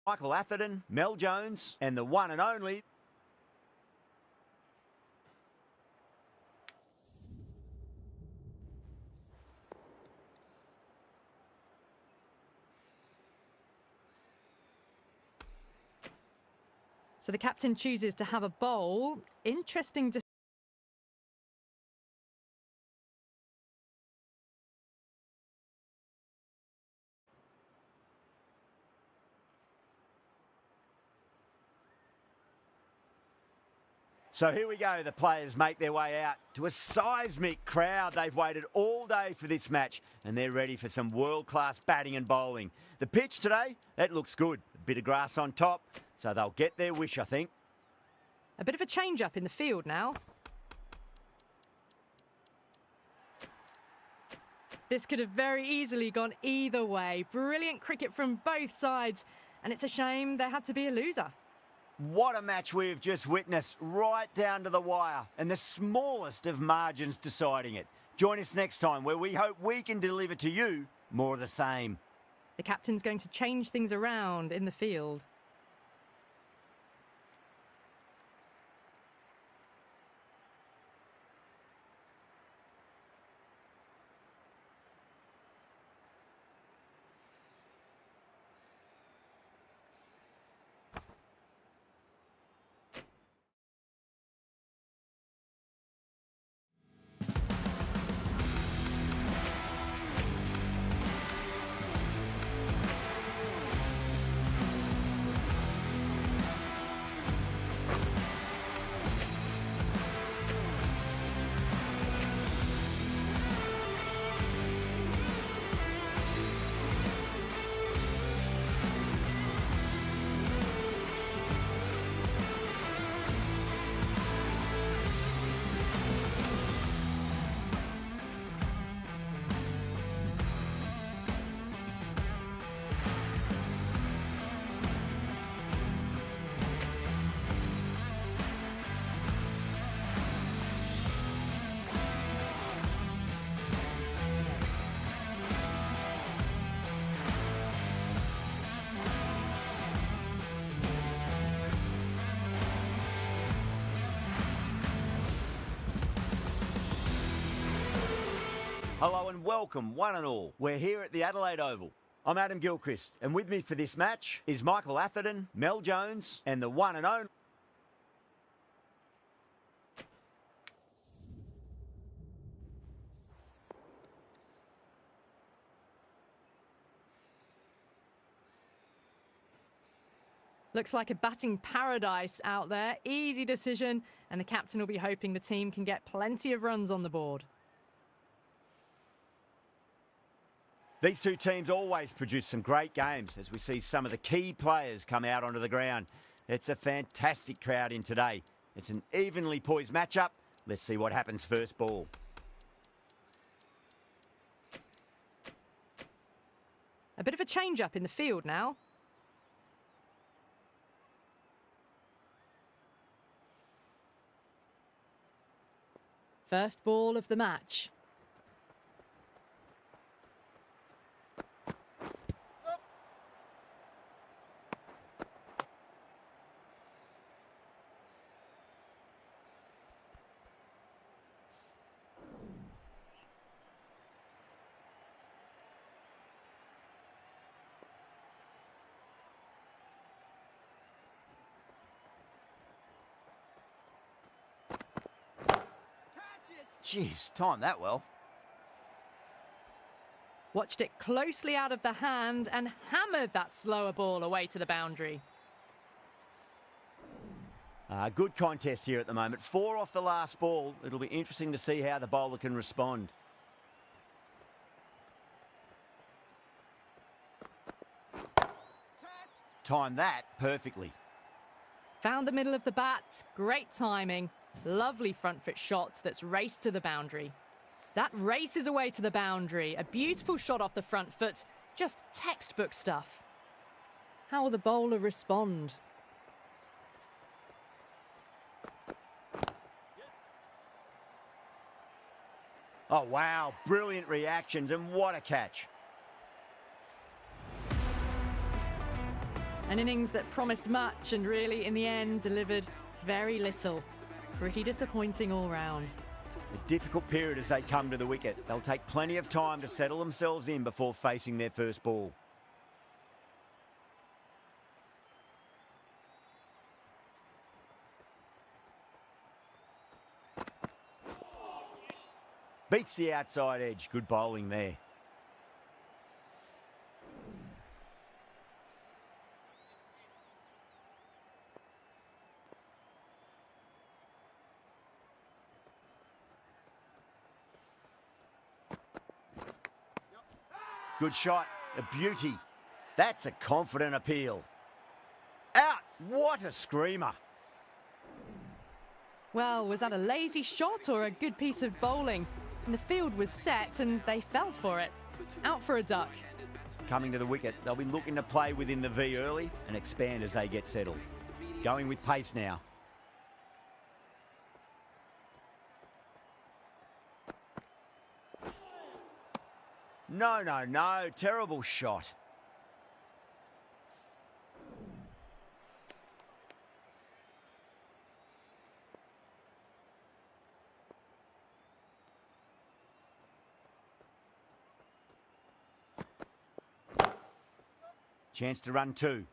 Michael Atherton, Mel Jones, and the one and only. So the captain chooses to have a bowl. Interesting decision. So here we go, the players make their way out to a seismic crowd. They've waited all day for this match and they're ready for some world-class batting and bowling. The pitch today, that looks good. A bit of grass on top, so they'll get their wish, I think. A bit of a change-up in the field now. This could have very easily gone either way. Brilliant cricket from both sides, and it's a shame there had to be a loser. What a match we've just witnessed, right down to the wire, and the smallest of margins deciding it. Join us next time where we hope we can deliver to you more of the same. The captain's going to change things around in the field. Hello and welcome, one and all. We're here at the Adelaide Oval. I'm Adam Gilchrist, and with me for this match is Michael Atherton, Mel Jones, and the one and only. Looks like a batting paradise out there. Easy decision, and the captain will be hoping the team can get plenty of runs on the board. These two teams always produce some great games as we see some of the key players come out onto the ground. It's a fantastic crowd in today. It's an evenly poised matchup. Let's see what happens first ball. A bit of a change-up in the field now. First ball of the match. Jeez, timed that well. Watched it closely out of the hand and hammered that slower ball away to the boundary. Good contest here at the moment. 4 off the last ball. It'll be interesting to see how the bowler can respond. Timed that perfectly. Found the middle of the bat. Great timing. Lovely front foot shot that's raced to the boundary. That races away to the boundary. A beautiful shot off the front foot. Just textbook stuff. How will the bowler respond? Oh, wow. Brilliant reactions and what a catch. An innings that promised much and really, in the end, delivered very little. Pretty disappointing all round. A difficult period as they come to the wicket. They'll take plenty of time to settle themselves in before facing their first ball. Beats the outside edge. Good bowling there. Good shot. A beauty. That's a confident appeal. Out. What a screamer. Well, was that a lazy shot or a good piece of bowling? And the field was set and they fell for it. Out for a duck. Coming to the wicket, they'll be looking to play within the V early and expand as they get settled. Going with pace now. No. Terrible shot. Chance to run two.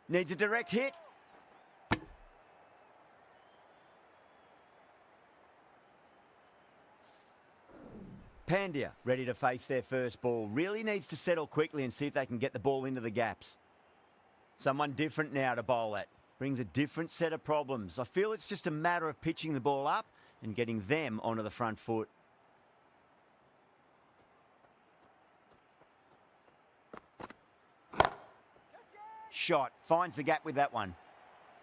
Needs a direct hit. Pandya ready to face their first ball. Really needs to settle quickly and see if they can get the ball into the gaps. Someone different now to bowl at. Brings a different set of problems. I feel it's just a matter of pitching the ball up and getting them onto the front foot. Shot. Finds the gap with that one.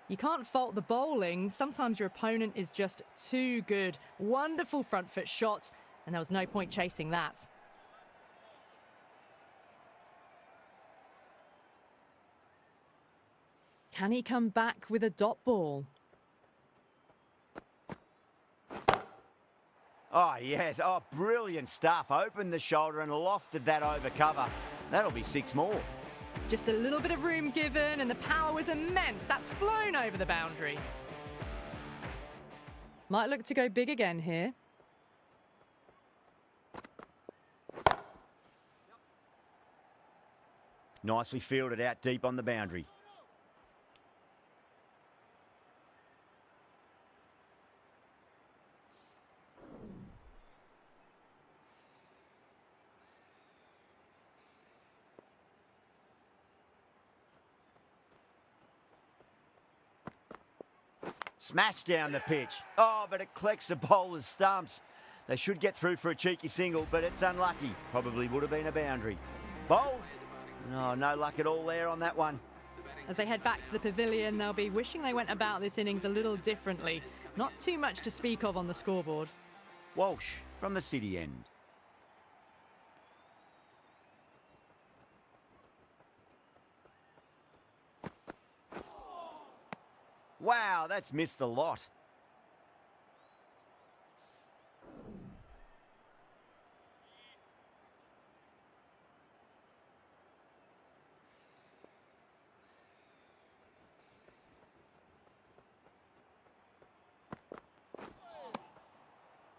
You can't fault the bowling. Sometimes your opponent is just too good. Wonderful front foot shot, and there was no point chasing that. Can he come back with a dot ball? Oh, yes. Oh, brilliant stuff. Opened the shoulder and lofted that over cover. That'll be six more. Just a little bit of room given, and the power was immense. That's flown over the boundary. Might look to go big again here. Nicely fielded out deep on the boundary. Smash down the pitch. Oh, but it collects the bowler's stumps. They should get through for a cheeky single, but it's unlucky. Probably would have been a boundary. Bowled. Oh, no luck at all there on that one. As they head back to the pavilion, they'll be wishing they went about this innings a little differently. Not too much to speak of on the scoreboard. Walsh from the city end. Wow, that's missed the lot.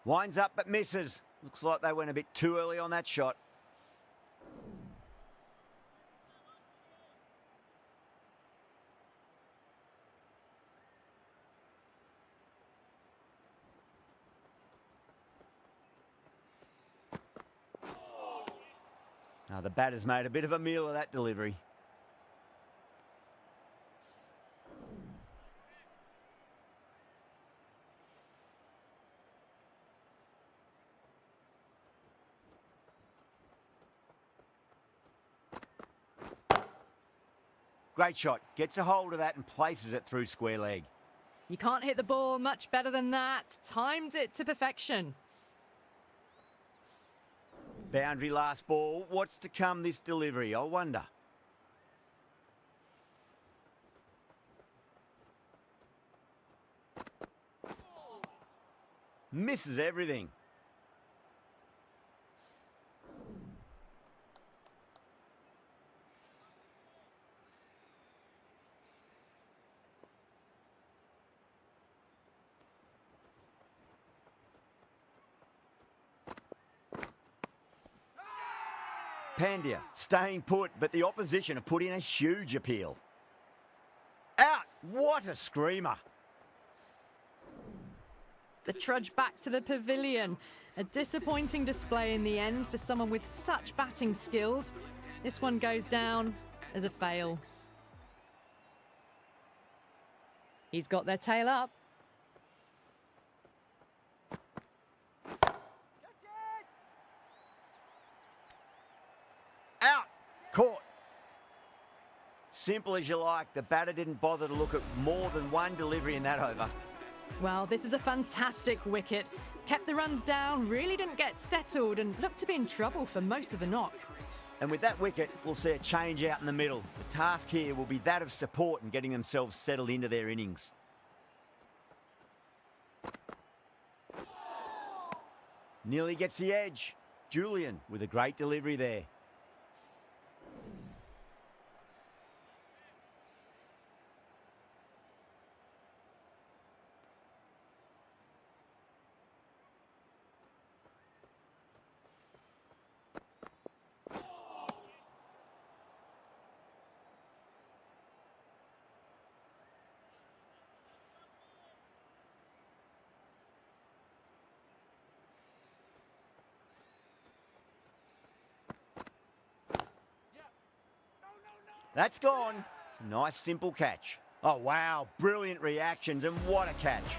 Winds up but misses. Looks like they went a bit too early on that shot. Now the batter's made a bit of a meal of that delivery. Great shot. Gets a hold of that and places it through square leg. You can't hit the ball much better than that. Timed it to perfection. Boundary last ball. What's to come this delivery? I wonder. Misses everything. Pandya staying put, but the opposition have put in a huge appeal. Out! What a screamer! The trudge back to the pavilion. A disappointing display in the end for someone with such batting skills. This one goes down as a fail. He's got their tail up. Out! Caught! Simple as you like, the batter didn't bother to look at more than one delivery in that over. Well, this is a fantastic wicket. Kept the runs down, really didn't get settled and looked to be in trouble for most of the knock. And with that wicket, we'll see a change out in the middle. The task here will be that of support and getting themselves settled into their innings. Nearly gets the edge. Julian with a great delivery there. That's gone. It's a nice, simple catch. Oh, wow. Brilliant reactions, and what a catch.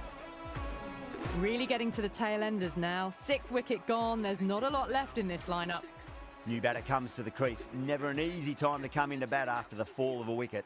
Really getting to the tail enders now. 6th wicket gone. There's not a lot left in this lineup. New batter comes to the crease. Never an easy time to come into bat after the fall of a wicket.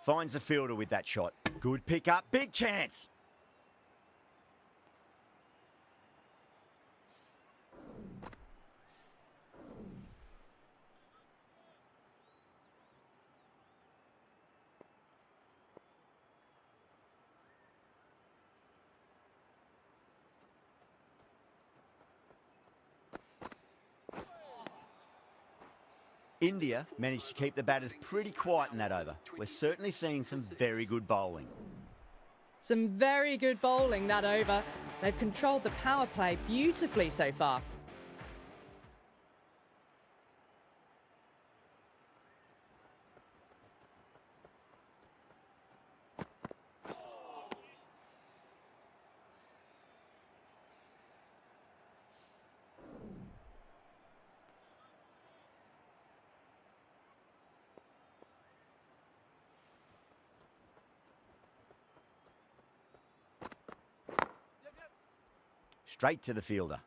Finds the fielder with that shot. Good pick up, big chance. India managed to keep the batters pretty quiet in that over. We're certainly seeing some very good bowling. Some very good bowling that over. They've controlled the power play beautifully so far. Straight to the fielder.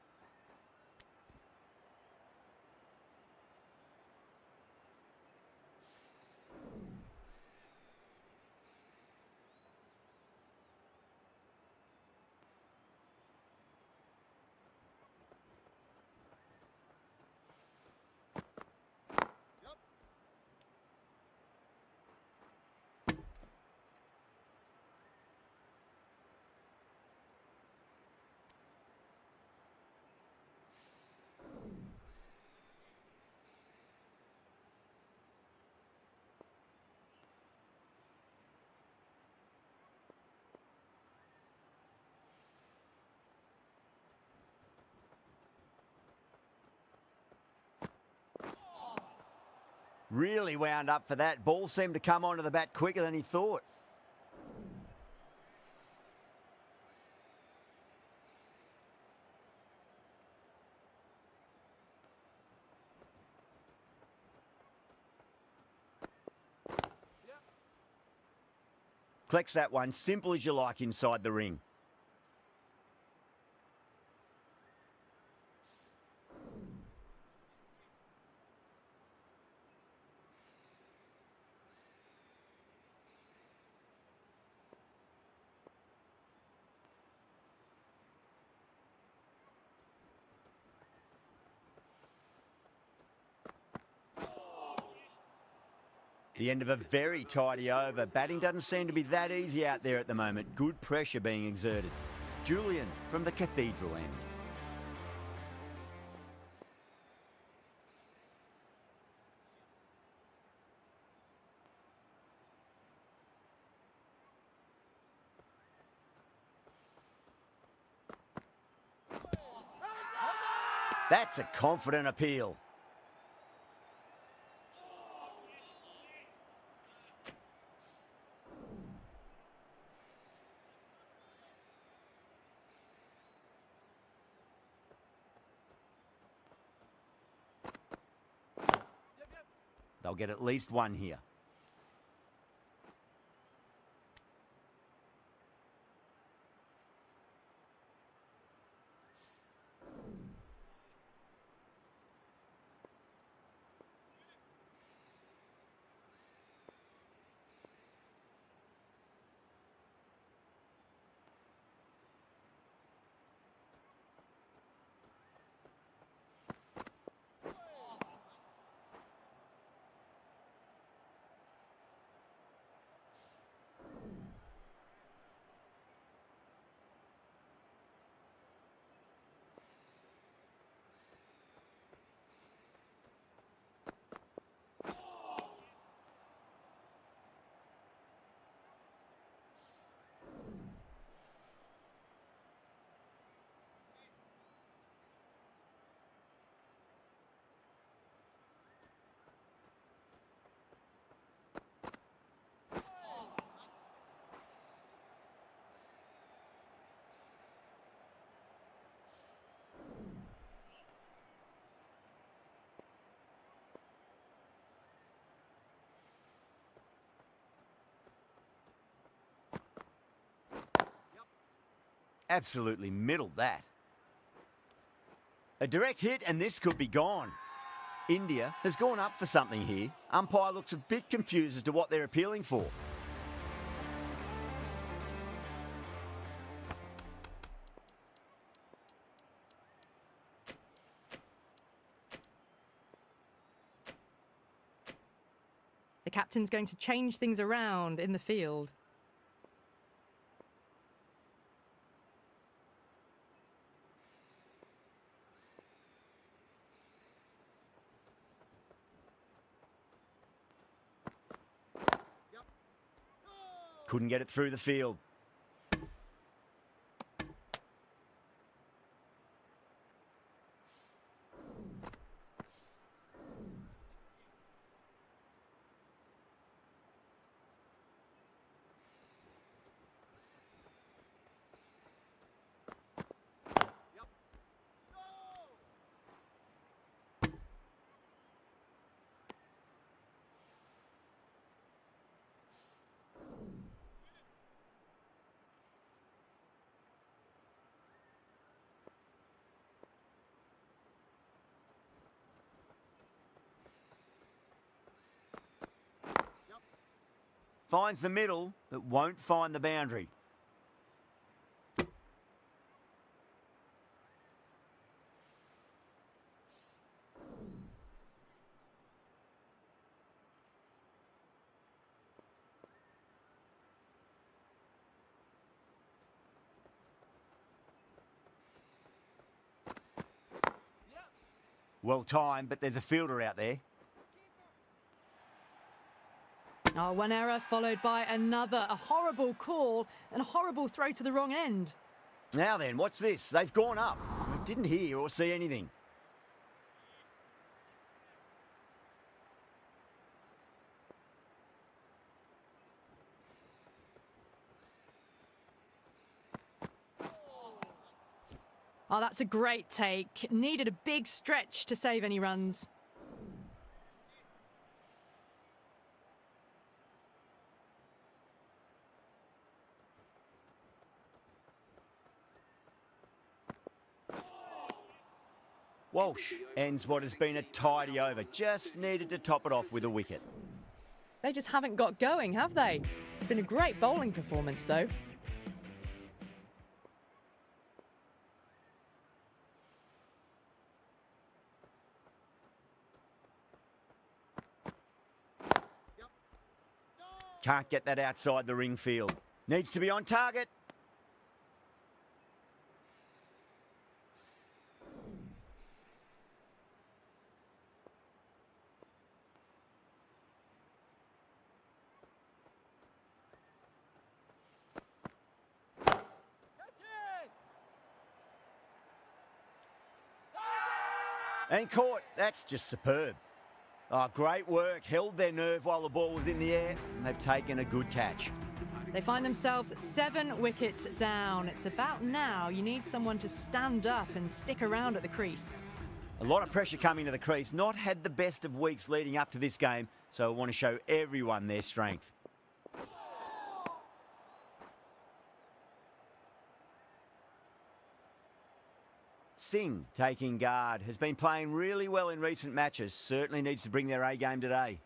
Really wound up for that. Ball seemed to come onto the bat quicker than he thought. Collects that one, simple as you like inside the ring. The end of a very tidy over. Batting doesn't seem to be that easy out there at the moment. Good pressure being exerted. Julian from the Cathedral end. That's a confident appeal. They'll get at least one here. Absolutely middled that. A direct hit and this could be gone. India has gone up for something here. Umpire looks a bit confused as to what they're appealing for. The captain's going to change things around in the field. Couldn't get it through the field. Finds the middle, but won't find the boundary. Well timed, but there's a fielder out there. Oh, one error followed by another. A horrible call and a horrible throw to the wrong end. Now then, what's this? They've gone up. I didn't hear or see anything. Oh, that's a great take. Needed a big stretch to save any runs. Walsh ends what has been a tidy over. Just needed to top it off with a wicket. They just haven't got going, have they? It's been a great bowling performance, though. Can't get that outside the ring field. Needs to be on target. And caught. That's just superb. Oh, great work. Held their nerve while the ball was in the air, and they've taken a good catch. They find themselves 7 wickets down. It's about now you need someone to stand up and stick around at the crease. A lot of pressure coming to the crease. Not had the best of weeks leading up to this game, so I want to show everyone their strength. Singh taking guard, has been playing really well in recent matches, certainly needs to bring their A game today.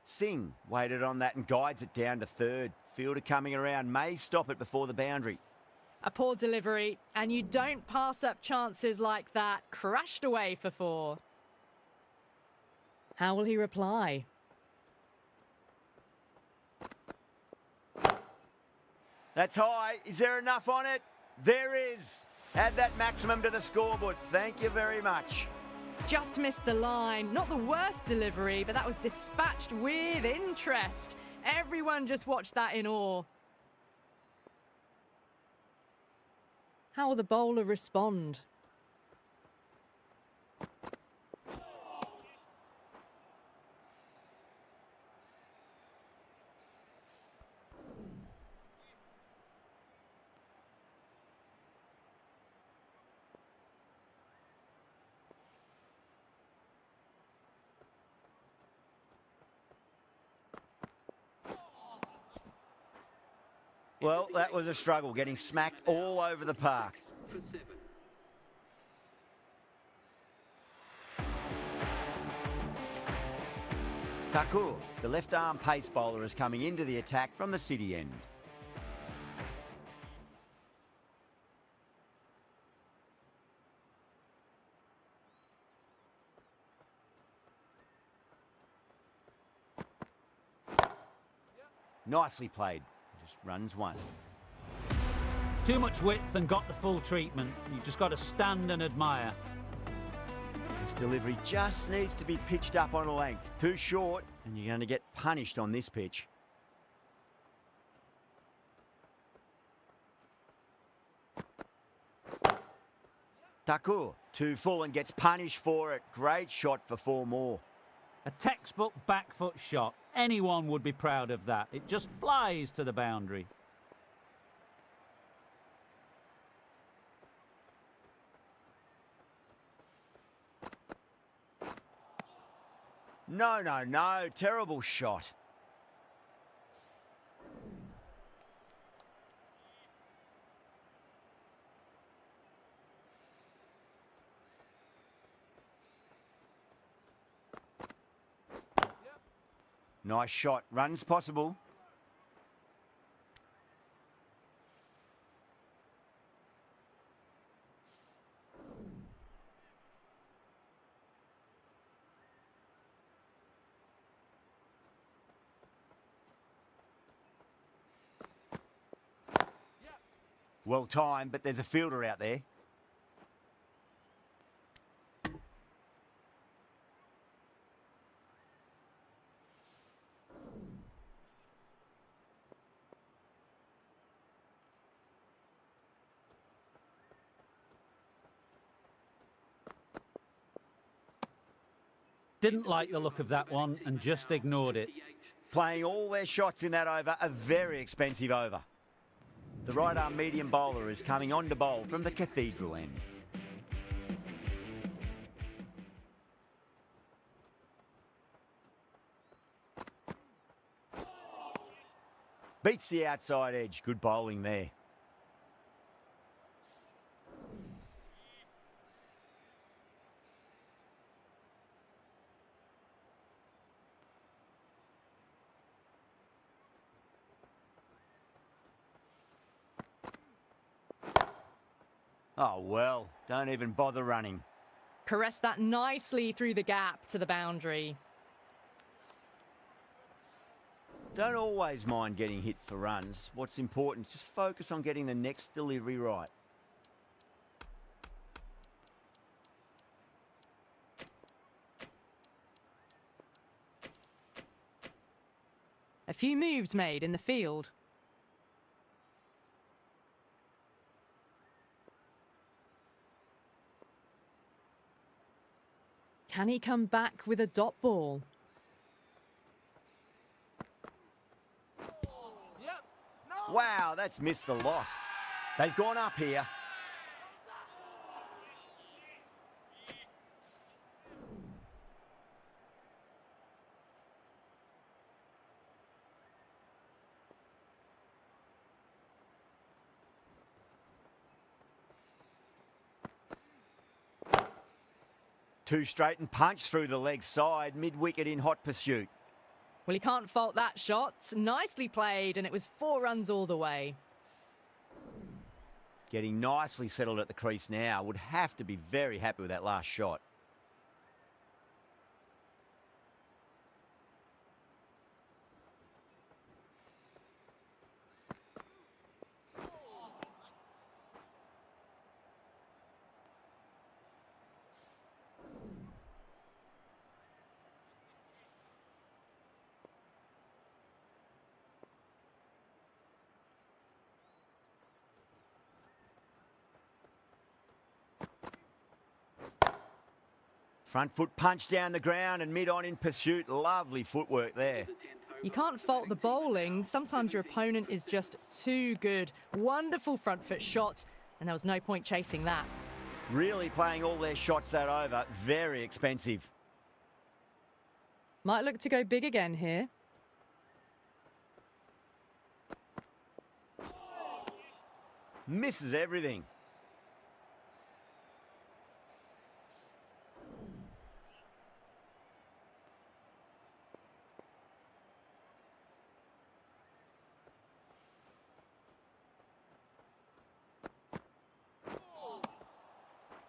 Singh waited on that and guides it down to third. Fielder coming around, may stop it before the boundary. A poor delivery, and you don't pass up chances like that. Crashed away for 4. How will he reply? That's high. Is there enough on it? There is. Add that maximum to the scoreboard. Thank you very much. Just missed the line. Not the worst delivery, but that was dispatched with interest. Everyone just watched that in awe. How will the bowler respond? Well, that was a struggle, getting smacked all over the park. Thakur, the left-arm pace bowler, is coming into the attack from the city end. Nicely played. Just runs one. Too much width and got the full treatment. You just got to stand and admire. This delivery just needs to be pitched up on a length. Too short, and you're going to get punished on this pitch. Thakur, too full and gets punished for it. Great shot for 4 more. A textbook back foot shot. Anyone would be proud of that. It just flies to the boundary. No, no, no. Terrible shot. Nice shot. Runs possible. Well timed, but there's a fielder out there. Didn't like the look of that one and just ignored it. Playing all their shots in that over, a very expensive over. The right-arm medium bowler is coming on to bowl from the Cathedral end. Beats the outside edge. Good bowling there. Oh, well, don't even bother running. Caressed that nicely through the gap to the boundary. Don't always mind getting hit for runs. What's important is just focus on getting the next delivery right. A few moves made in the field. Can he come back with a dot ball? Wow, that's missed the lot. They've gone up here. Two straight and punch through the leg side, mid-wicket in hot pursuit. Well, he can't fault that shot. Nicely played, and it was 4 runs all the way. Getting nicely settled at the crease now. Would have to be very happy with that last shot. Front foot punch down the ground and mid-on in pursuit. Lovely footwork there. You can't fault the bowling. Sometimes your opponent is just too good. Wonderful front foot shot, and there was no point chasing that. Really playing all their shots that over. Very expensive. Might look to go big again here. Misses everything.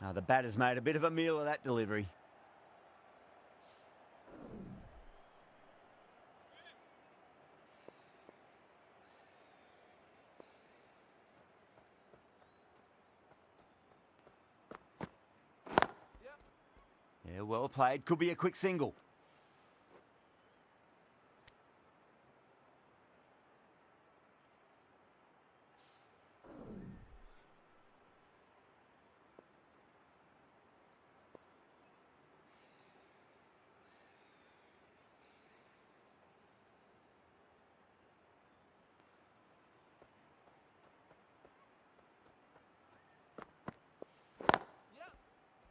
Now the batter's made a bit of a meal of that delivery. Yeah, well played. Could be a quick single.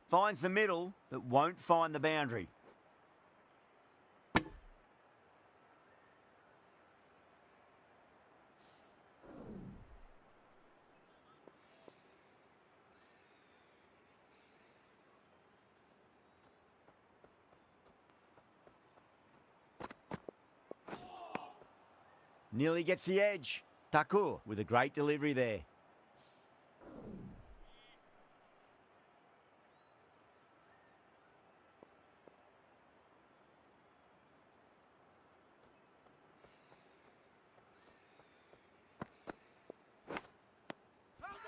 Finds the middle, but won't find the boundary. Nearly gets the edge. Thakur with a great delivery there.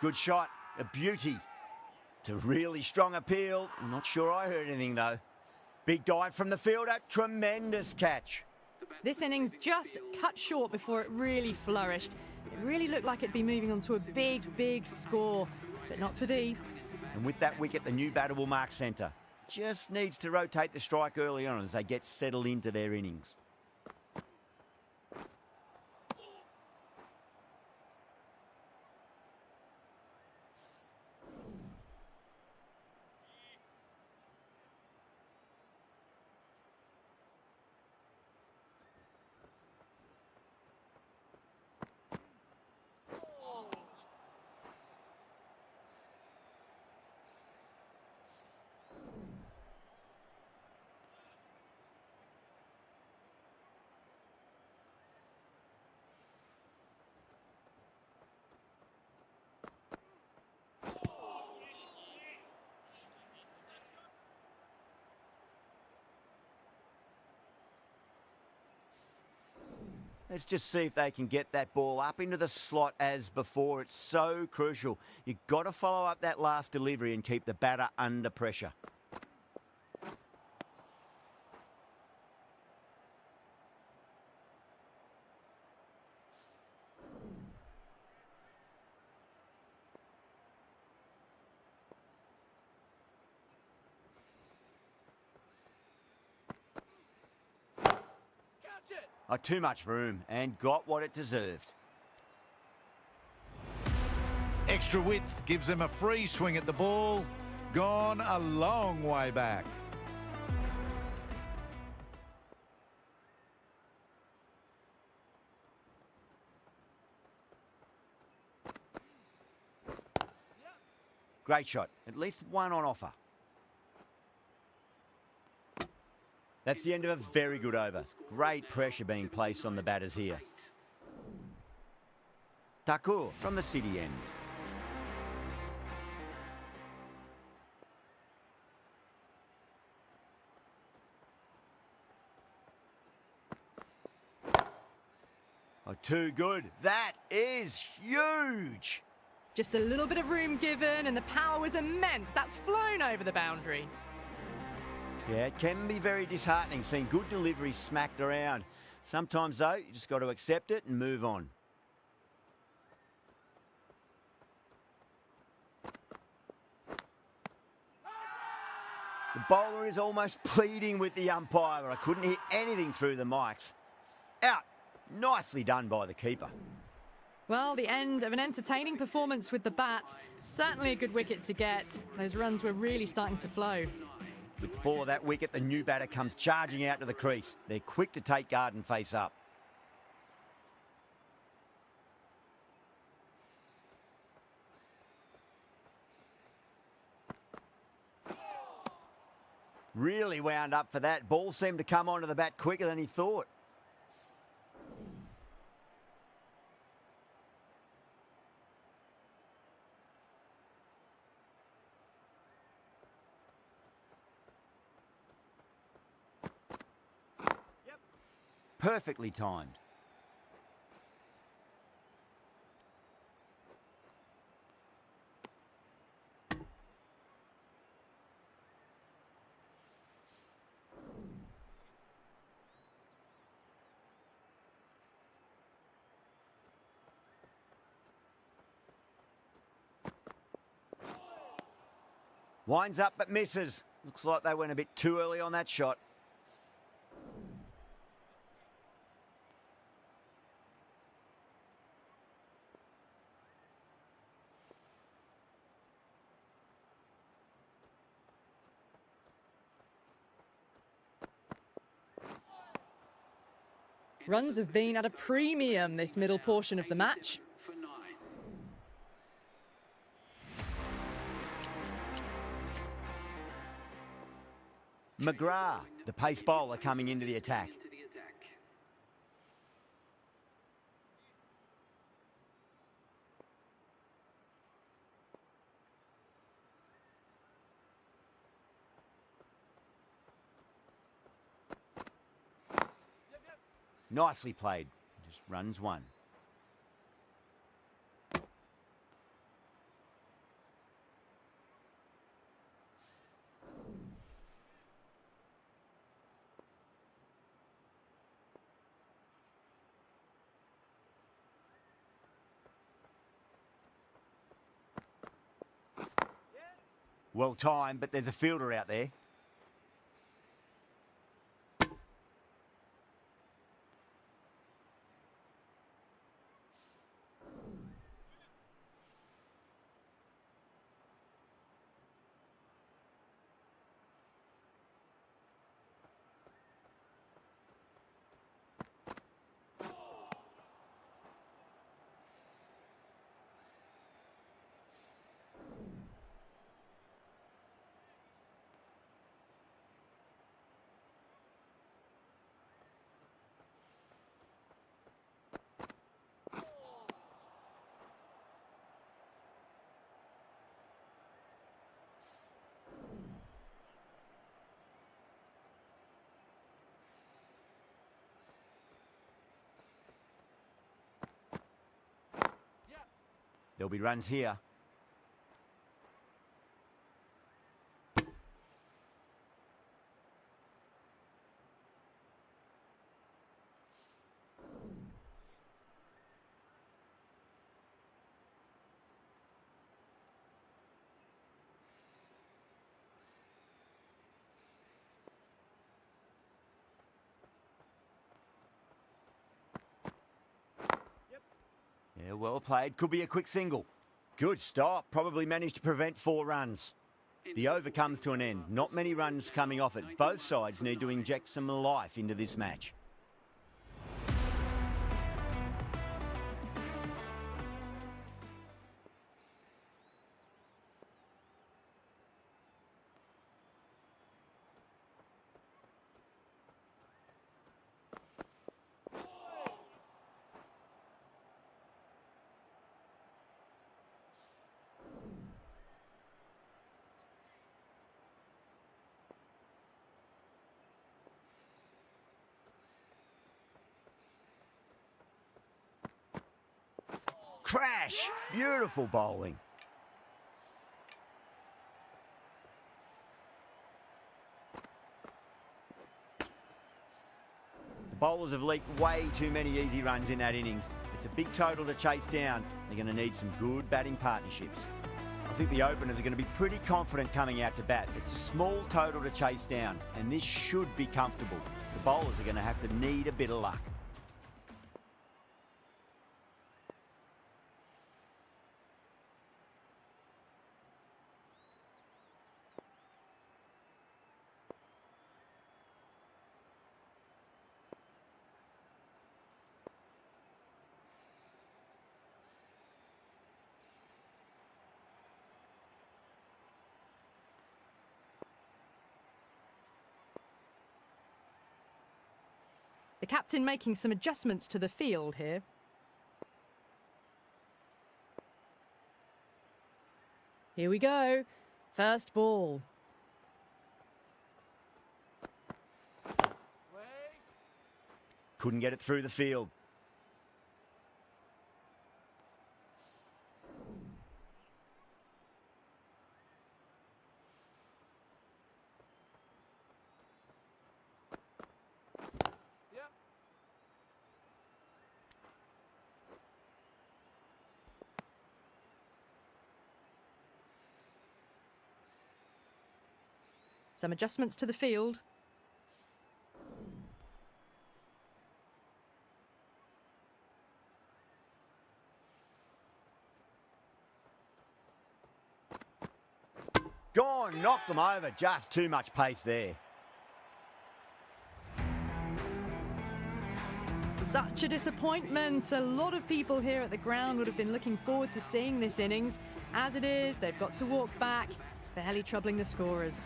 Good shot, a beauty. It's a really strong appeal. I'm not sure I heard anything though. Big dive from the fielder, tremendous catch. This innings just cut short before it really flourished. It really looked like it'd be moving on to a big, big score, but not to be. And with that wicket, the new batter will mark centre. Just needs to rotate the strike early on as they get settled into their innings. Let's just see if they can get that ball up into the slot as before. It's so crucial. You've got to follow up that last delivery and keep the batter under pressure. Oh, too much room and got what it deserved. Extra width gives them a free swing at the ball. Gone a long way back. Great shot. At least one on offer. That's the end of a very good over. Great pressure being placed on the batters here. Thakur from the city end. Oh, too good. That is huge. Just a little bit of room given and the power was immense. That's flown over the boundary. Yeah, it can be very disheartening seeing good deliveries smacked around. Sometimes, though, you just got to accept it and move on. The bowler is almost pleading with the umpire. I couldn't hear anything through the mics. Out. Nicely done by the keeper. Well, the end of an entertaining performance with the bat. Certainly a good wicket to get. Those runs were really starting to flow. With the fall of that wicket, the new batter comes charging out to the crease. They're quick to take guard and face up. Really wound up for that. Ball seemed to come onto the bat quicker than he thought. Perfectly timed. Winds up but misses. Looks like they went a bit too early on that shot. Runs have been at a premium this middle portion of the match. McGrath, the pace bowler, coming into the attack. Nicely played. Just runs one. Well timed, but there's a fielder out there. There'll be runs here. Yeah, well played. Could be a quick single. Good stop. Probably managed to prevent 4 runs. The over comes to an end. Not many runs coming off it. Both sides need to inject some life into this match. Crash! Beautiful bowling. The bowlers have leaked way too many easy runs in that innings. It's a big total to chase down. They're going to need some good batting partnerships. I think the openers are going to be pretty confident coming out to bat. It's a small total to chase down, and this should be comfortable. The bowlers are going to have to need a bit of luck. The captain making some adjustments to the field here. Here we go. First ball. Couldn't get it through the field. Some adjustments to the field. Gone, knocked them over. Just too much pace there. Such a disappointment. A lot of people here at the ground would have been looking forward to seeing this innings. As it is, they've got to walk back, barely troubling the scorers.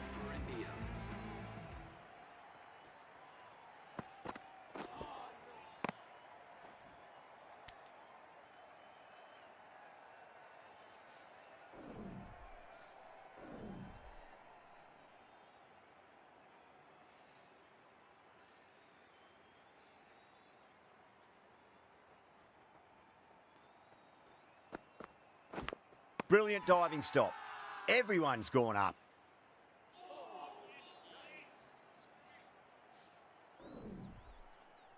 Brilliant diving stop. Everyone's gone up.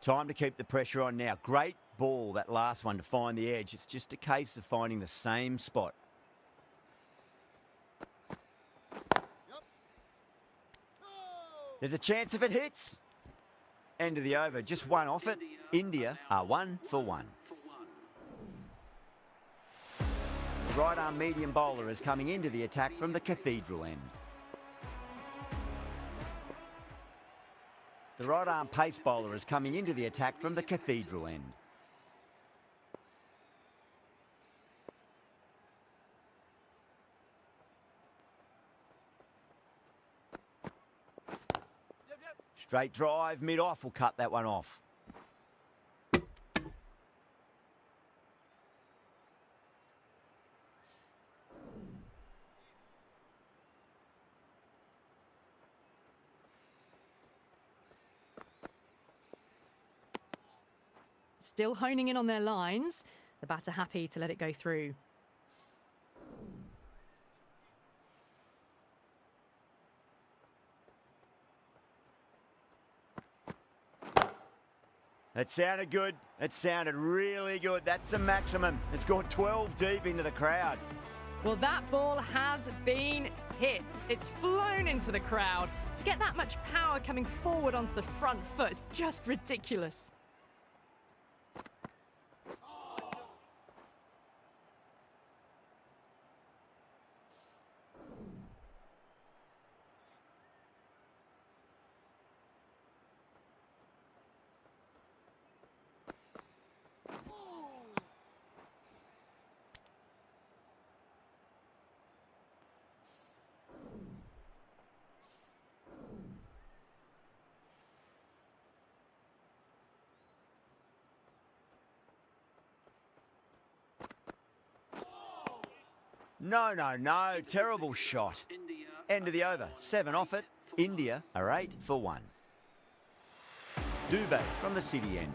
Time to keep the pressure on now. Great ball, that last one, to find the edge. It's just a case of finding the same spot. There's a chance if it hits. End of the over, just one off it. India are 1 for 1. The right arm medium bowler is coming into the attack from the cathedral end. The right arm pace bowler is coming into the attack from the cathedral end. Straight drive, mid-off will cut that one off. Still honing in on their lines. The batter happy to let it go through. It sounded good. It sounded really good. That's the maximum. It's gone 12 deep into the crowd. Well, that ball has been hit. It's flown into the crowd. To get that much power coming forward onto the front foot is just ridiculous. No, no, no. Terrible shot. End of the over. 7 off it. India are 8 for 1. Dubé from the city end.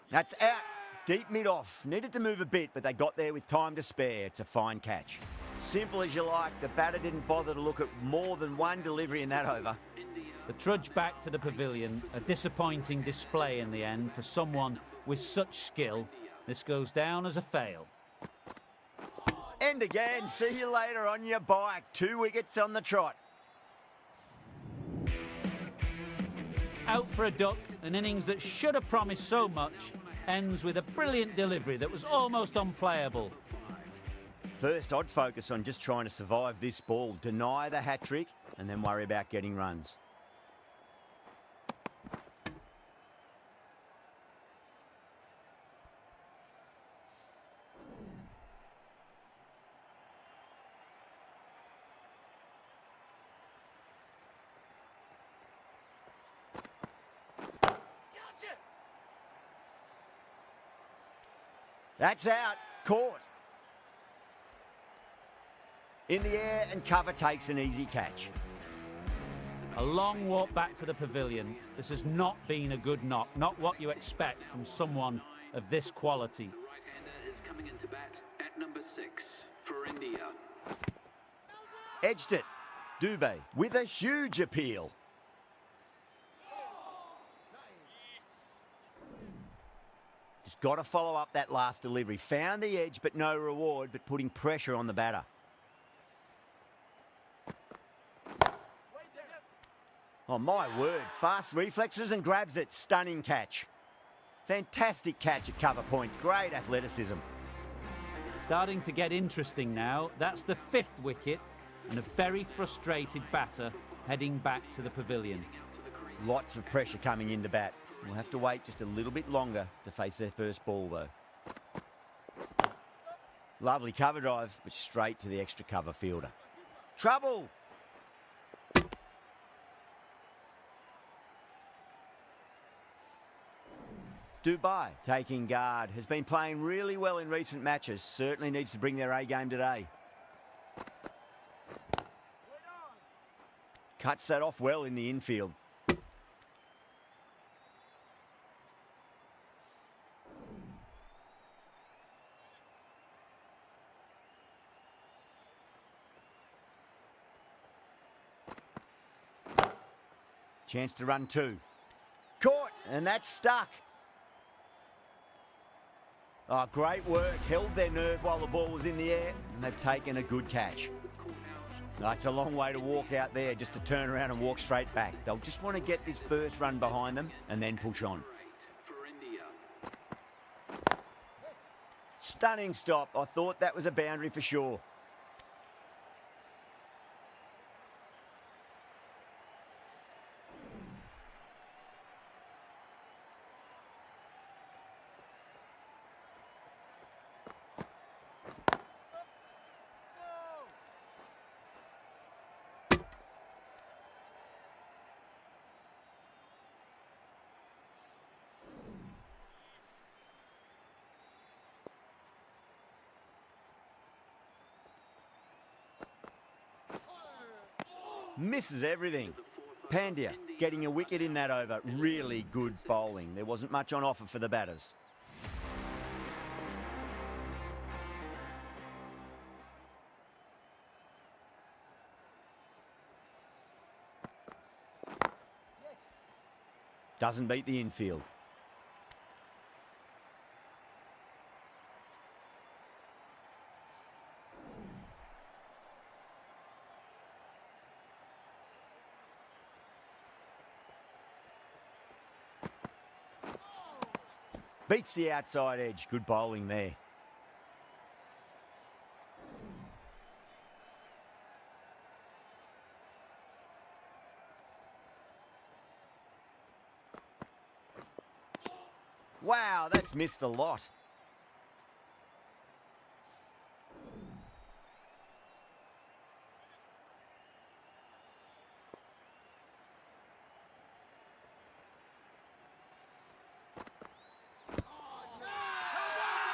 That's out. Deep mid-off. Needed to move a bit, but they got there with time to spare. It's a fine catch. Simple as you like. The batter didn't bother to look at more than one delivery in that over. The trudge back to the pavilion, a disappointing display in the end for someone with such skill. This goes down as a fail. End again. See you later on your bike. 2 wickets on the trot. Out for a duck, an innings that should have promised so much, ends with a brilliant delivery that was almost unplayable. First, I'd focus on just trying to survive this ball, deny the hat-trick, and then worry about getting runs. That's out. Caught. In the air and cover takes an easy catch. A long walk back to the pavilion. This has not been a good knock. Not what you expect from someone of this quality. The right-hander is coming into bat at number 6 for India. Edged it. Dubé with a huge appeal. Just got to follow up that last delivery. Found the edge, but no reward, but putting pressure on the batter. Oh, my word. Fast reflexes and grabs it. Stunning catch. Fantastic catch at cover point. Great athleticism. Starting to get interesting now. That's the 5th wicket and a very frustrated batter heading back to the pavilion. Lots of pressure coming into bat. We'll have to wait just a little bit longer to face their first ball, though. Lovely cover drive, but straight to the extra cover fielder. Trouble! Dubai, taking guard, has been playing really well in recent matches. Certainly needs to bring their A game today. Cuts that off well in the infield. Chance to run 2. Caught, and that's stuck. Oh, great work. Held their nerve while the ball was in the air, and they've taken a good catch. Oh, it's a long way to walk out there just to turn around and walk straight back. They'll just want to get this first run behind them and then push on. Stunning stop. I thought that was a boundary for sure. Misses everything. Pandya getting a wicket in that over. Really good bowling. There wasn't much on offer for the batters. Doesn't beat the infield. Beats the outside edge. Good bowling there. Wow, that's missed a lot.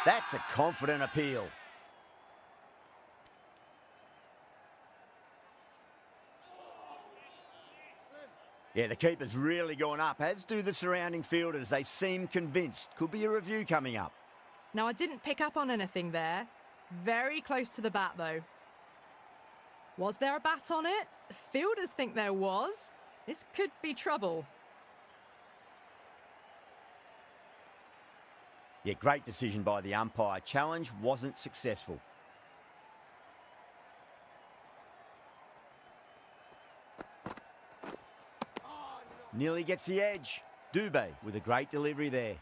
That's a confident appeal. Yeah, the keeper's really gone up, as do the surrounding fielders. They seem convinced. Could be a review coming up. Now, I didn't pick up on anything there. Very close to the bat, though. Was there a bat on it? The fielders think there was. This could be trouble. Yeah, great decision by the umpire. Challenge wasn't successful. Nearly gets the edge. Dubé with a great delivery there.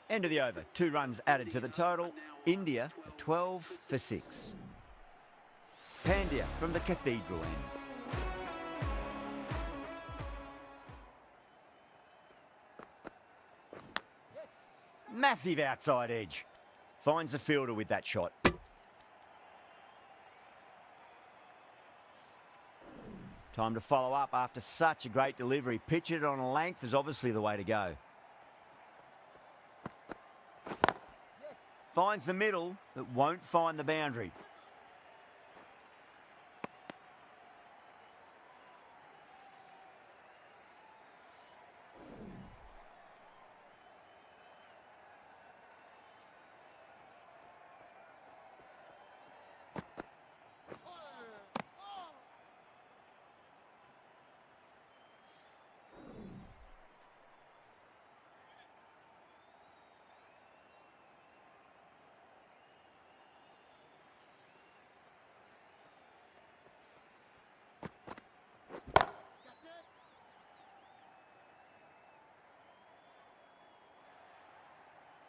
End of the over. 2 runs added to the total. India, 12 for 6. Pandya from the Cathedral end. Massive outside edge. Finds the fielder with that shot. Time to follow up after such a great delivery. Pitch it on a length is obviously the way to go. Finds the middle, but won't find the boundary.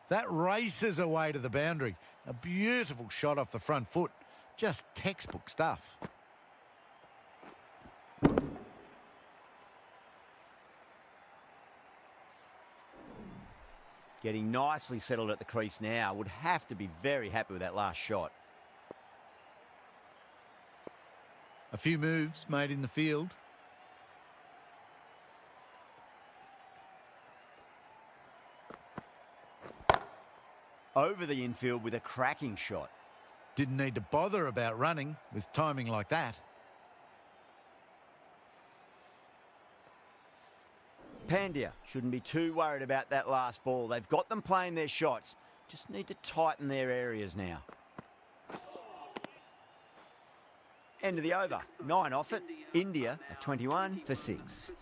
That races away to the boundary. A beautiful shot off the front foot. Just textbook stuff. Getting nicely settled at the crease now. Would have to be very happy with that last shot. A few moves made in the field. Over the infield with a cracking shot. Didn't need to bother about running with timing like that. Pandya shouldn't be too worried about that last ball. They've got them playing their shots. Just need to tighten their areas now. End of the over. 9 off it. India are 21 for 6.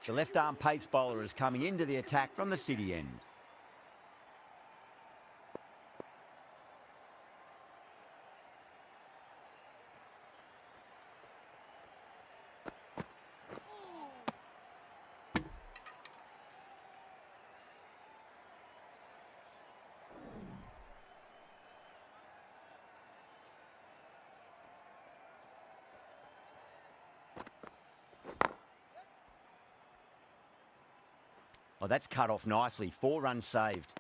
The left-arm pace bowler is coming into the attack from the city end. Oh, that's cut off nicely. 4 runs saved.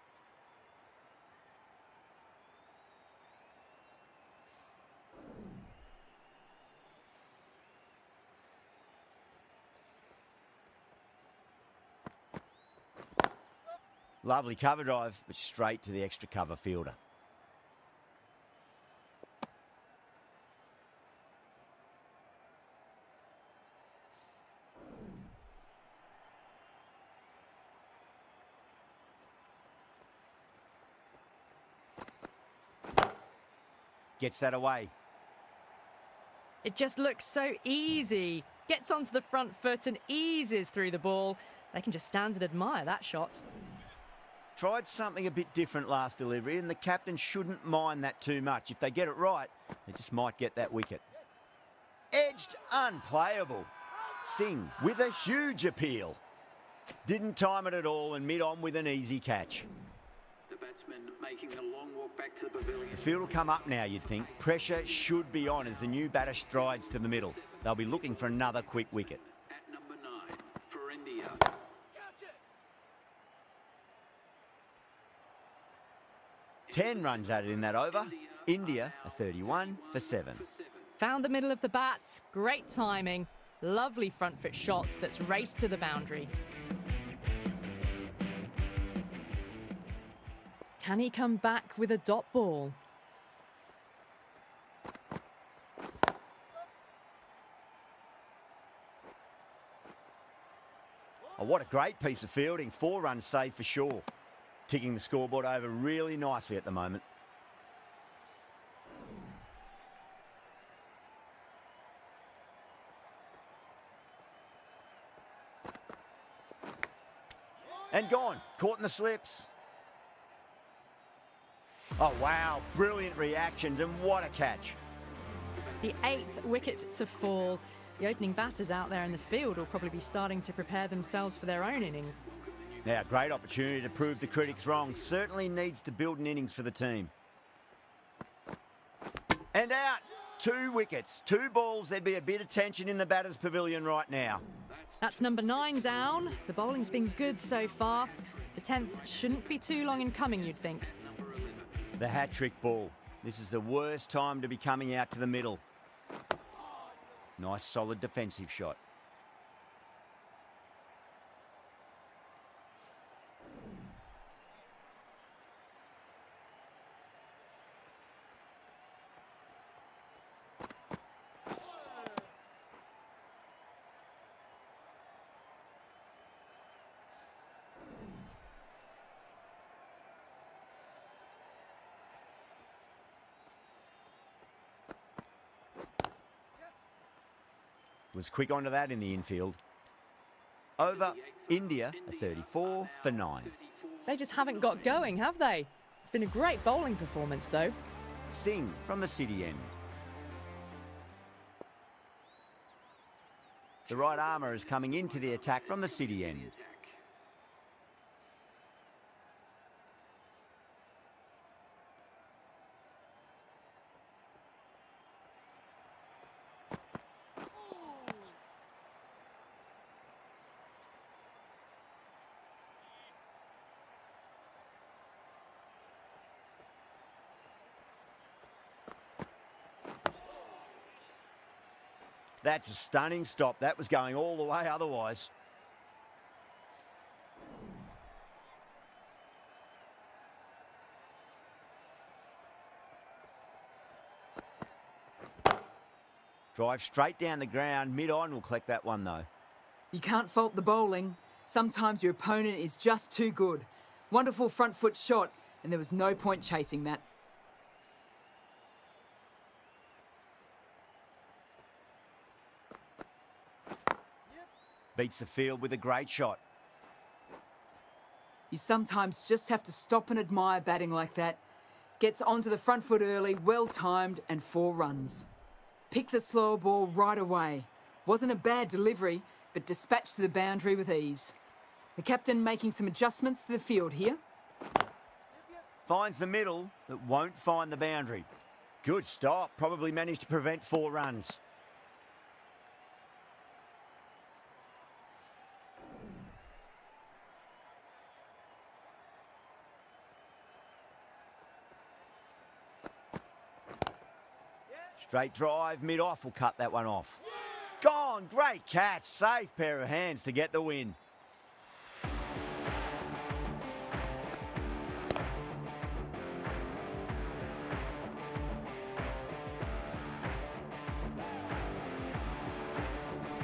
Lovely cover drive, but straight to the extra cover fielder. Gets that away. It just looks so easy. Gets onto the front foot and eases through the ball. They can just stand and admire that shot. Tried something a bit different last delivery, and the captain shouldn't mind that too much. If they get it right, they just might get that wicket. Edged unplayable. Singh with a huge appeal. Didn't time it at all and mid-on with an easy catch. The batsman making a long walk back to the pavilion. The field will come up now, you'd think. Pressure should be on as the new batter strides to the middle. They'll be looking for another quick wicket. At number 9 for India. 10 runs added in that over. India are 31 for 7. Found the middle of the bat. Great timing. Lovely front foot shot that's raced to the boundary. Can he come back with a dot ball? Oh, what a great piece of fielding. 4 runs saved for sure. Ticking the scoreboard over really nicely at the moment. And gone. Caught in the slips. Oh, wow. Brilliant reactions, and what a catch. The 8th wicket to fall. The opening batters out there in the field will probably be starting to prepare themselves for their own innings. Now, great opportunity to prove the critics wrong. Certainly needs to build an innings for the team. And out. 2 wickets. 2 balls. There'd be a bit of tension in the batter's pavilion right now. That's number 9 down. The bowling's been good so far. The 10th shouldn't be too long in coming, you'd think. The hat-trick ball. This is the worst time to be coming out to the middle. Nice, solid defensive shot. Was quick onto that in the infield. Over. India are 34 for 9. They just haven't got going, have they? It's been a great bowling performance, though. Singh from the city end. The right armour is coming into the attack from the city end. That's a stunning stop. That was going all the way otherwise. Drive straight down the ground. Mid-on will collect that one, though. You can't fault the bowling. Sometimes your opponent is just too good. Wonderful front foot shot, and there was no point chasing that. Beats the field with a great shot. You sometimes just have to stop and admire batting like that. Gets onto the front foot early, well timed, and 4 runs. Picked the slower ball right away. Wasn't a bad delivery, but dispatched to the boundary with ease. The captain making some adjustments to the field here. Finds the middle, but won't find the boundary. Good stop. Probably managed to prevent 4 runs. Straight drive, mid-off will cut that one off. Gone, great catch, safe pair of hands to get the win.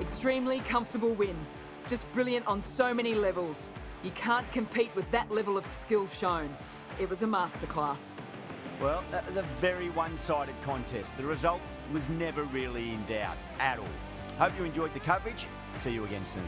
Extremely comfortable win. Just brilliant on so many levels. You can't compete with that level of skill shown. It was a masterclass. Well, that was a very one-sided contest. The result was never really in doubt at all. Hope you enjoyed the coverage. See you again soon.